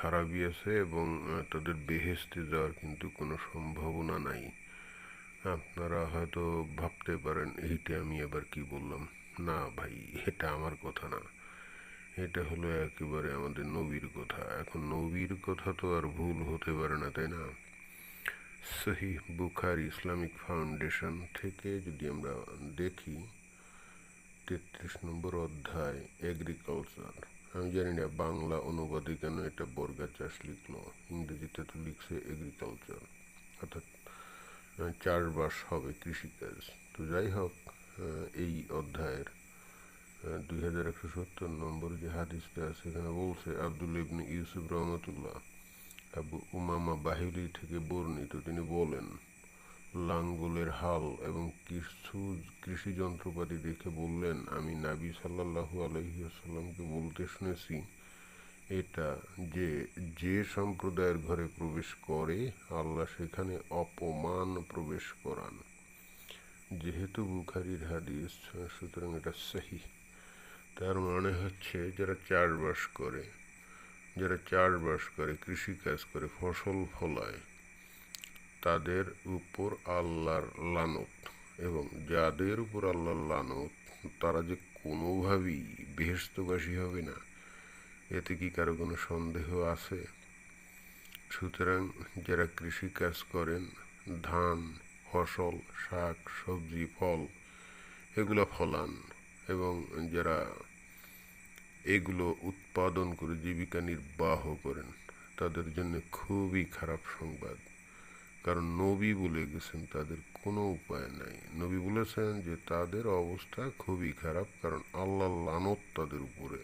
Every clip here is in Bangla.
খারাপই আছে এবং তাদের বেহেশতে যাওয়ার কিন্তু কোনো সম্ভাবনা নাই। আপনারা হয়তো ভাবতে পারেন এইটা আমি আবার কি বললাম। না ভাই, এটা আমার কথা না, এটা হলো একেবারে আমাদের নবীর কথা। এখন নবীর কথা তো আর ভুল হতে পারে না, তাই না? সহিহ বুখারী ইসলামিক ফাউন্ডেশন থেকে যদি আমরা দেখি, 33 নম্বর অধ্যায়, এগ্রিকালচার। আমি জানি না বাংলা অনুবাদে কেন এটা বর্গা চাষ লিখলো, ইংরেজিতে তো লিখছে এগ্রিকালচার, অর্থাৎ চাষবাস হবে, কৃষিকাজ। তো যাই হোক, এই অধ্যায়ের 2170 নম্বর যে হাদিসটা আছে, সেখানে বলছে আব্দুল্লাহ ইবনে ইউসুফ রহমতুল্লাহ আবু উমামা বাহিলি থেকে বর্ণিত, তিনি বলেন, লাঙ্গলের হাল এবং কিছু কৃষি যন্ত্রপাতি দেখে বললেন, আমি নাবী সাল্লাল্লাহু আলাইহি ওয়াসাল্লামকে বলতে শুনেছি, এটা যে যে সম্প্রদায়ের ঘরে প্রবেশ করে আল্লাহ সেখানে অপমান প্রবেশ করান। যেহেতু বুখারীর হাদিস, সুতরাং এটা সহিহ। তার মানে হচ্ছে যারা চাষবাস করে, কৃষিকাজ করে, ফসল ফলায়, তাদের উপর আল্লাহর লানত। এবং যাদের উপর আল্লাহর লানত, তারা যে কোনোভাবেই বেহেশতবাসী হবে না, এতে কি কারো কোনো সন্দেহ আছে? সুতরাং যারা কৃষিকাজ করেন, ধান, ফসল, শাক, সবজি, ফল এগুলো ফলান, এবং যারা এগুলো উৎপাদন করে জীবিকা নির্বাহ করেন, তাদের জন্য খুবই খারাপ সংবাদ। কারণ নবী বলে গেছেন তাদের কোনো উপায় নাই। নবী বলেছেন যে তাদের অবস্থা খুবই খারাপ, কারণ আল্লাহ লানত তাদের উপরে।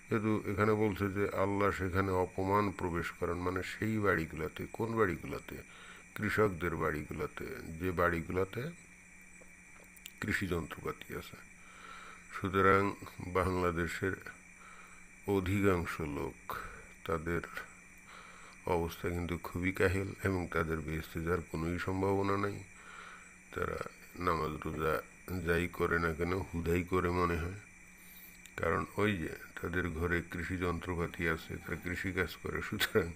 যেহেতু এখানে বলছে যে আল্লাহ সেখানে অপমান প্রবেশ করেন, মানে সেই বাড়িগুলোতে, কোন বাড়িগুলোতে? কৃষকদের বাড়িগুলোতে, যে বাড়িগুলোতে কৃষি যন্ত্রপাতি আছে। সুতরাং বাংলাদেশের অধিকাংশ লোক, তাদের অবস্থা কিন্তু খুবই কাহিল, এবং তাদের বেহেশতে যাওয়ার কোনোই সম্ভাবনা নাই। তারা নামাজ রোজা যাই করে না কেন হুদাই করে মনে হয়। কারণ ওই যে তাদের ঘরে কৃষি যন্ত্রপাতি আছে, তারা কৃষিকাজ করে, সুতরাং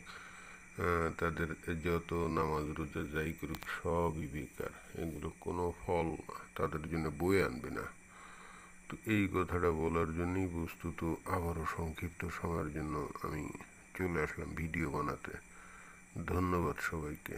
তাদের যত নামাজ রোজা যাই করুক সবই বেকার, এগুলো কোনো ফল তাদের জন্য বয়ে আনবে না। তো এই কথাটা বলার জন্যই বস্তুত আবারও সংক্ষিপ্ত সময়ের জন্য আমি চলে আসলাম ভিডিও বানাতে। ধন্যবাদ সবাইকে।